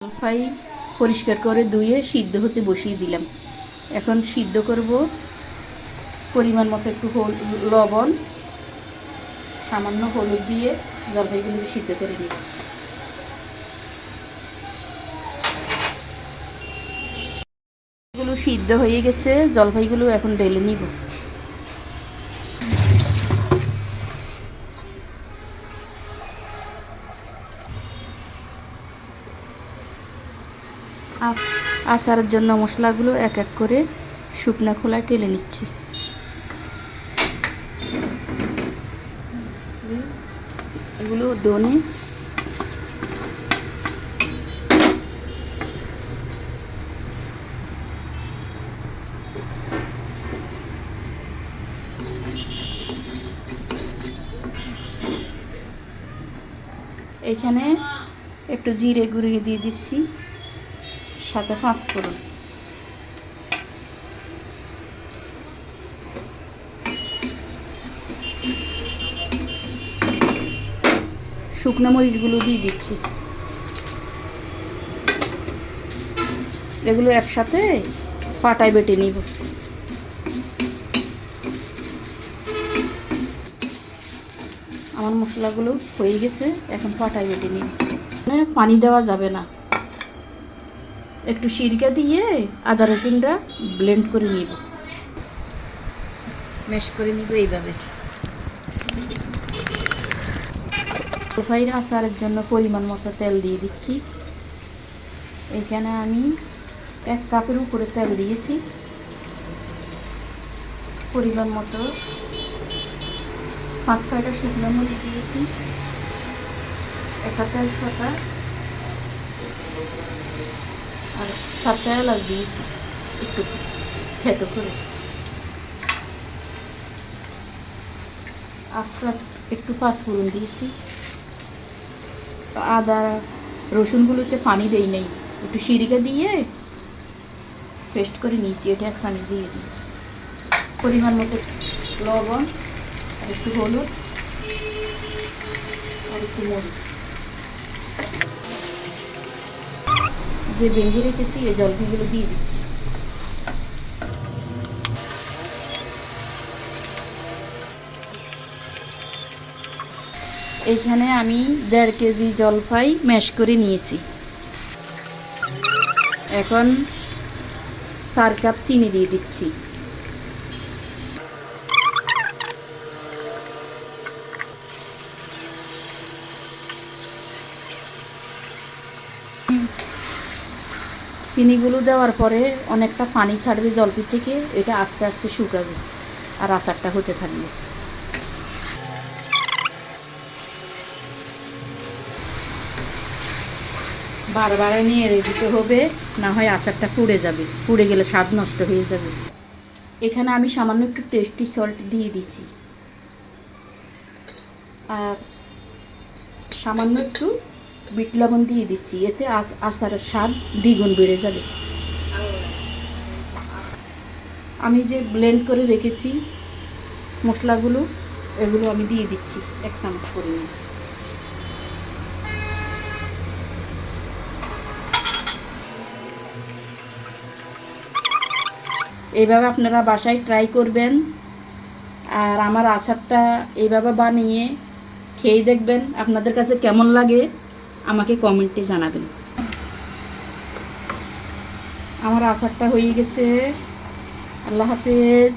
জলপাই পরিষ্কার করে ধুয়ে সিদ্ধ হতে বসিয়ে দিলাম। এখন সিদ্ধ করব। পরিমাণ মতো একটু লবণ, সামান্য হলুদ দিয়ে জলপাইগুলো সিদ্ধ করে নিব। এগুলো সিদ্ধ হয়ে গেছে, জলপাইগুলো এখন ঢেলে নিব। আচারের জন্য মশলাগুলো এক এক করে শুকনো খোলায় ঢেলে নিচ্ছি। এগুলো ধনে, এখানে একটু জিরে গুঁড়ি দিয়ে দিচ্ছি, সাথে 5 ফোড়ন। শুকনো মরিচগুলো দিয়ে দিচ্ছি। এগুলো একসাথে পাটায় বেটে নিব। আমার মশলাগুলো হয়ে গেছে, এখন পাটায় বেটে নিব। পানি দেওয়া যাবে না, একটু সিরকা দিয়ে আদা রসুনটা ব্লেন্ড করে নিব, ম্যাশ করে নিব এইভাবে। জলপাইয়ের আচারের জন্য পরিমাণ মতো তেল দিয়ে দিচ্ছি। এখানে আমি 1 কাপের উপরে তেল দিয়েছি। পরিমাণ মতো 5-6টা শুকনো মরিচ দিয়েছি, 1টা তেজপাতা আর 7টা এলাচ দিয়েছি একটু থেতো করে। আস্তে একটু 5 ফোড়ন দিয়েছি। আদা রসুনগুলোতে পানি দেই নেই, একটু সিরকা দিয়ে পেস্ট করে নিয়েছি, এটা 1 চামচ দিয়ে দিয়েছি। পরিমাণ মতো লবণ আর একটু হলুদ আর একটু মরিচ যে ভেঙে রেখেছি এই জলপাইগুলো দিয়ে দিচ্ছি। এখানে আমি 1.5 কেজি জলপাই ম্যাশ করে নিয়েছি। এখন 4 কাপ চিনি দিয়ে দিচ্ছি। চিনিগুলো দেওয়ার পরে অনেকটা পানি ছাড়বে জলপাই থেকে, এটা আস্তে আস্তে শুকাবে আর আচারটা হতে থাকবে। বারবার নিয়ে দিতে হবে, না হয় আচারটা পুড়ে যাবে, পুড়ে গেলে স্বাদ নষ্ট হয়ে যাবে। এখানে আমি সামান্য একটু টেস্টি সল্ট দিয়ে দিচ্ছি আর সামান্য একটু বিট লবণ দিয়ে দিচ্ছি, এতে আচারের স্বাদ দ্বিগুণ বেড়ে যাবে। আমি যে ব্লেন্ড করে রেখেছি মশলাগুলো, এগুলো আমি দিয়ে দিচ্ছি 1 চামচ করে নিয়ে। এইভাবে আপনারা বাসায় ট্রাই করবেন আর আমার আচারটা এইভাবে বানিয়ে খেয়ে দেখবেন আপনাদের কাছে কেমন লাগে, আমাকে কমেন্টে জানাবেন। আমার আচারটা হয়ে গেছে। আল্লাহ হাফেজ।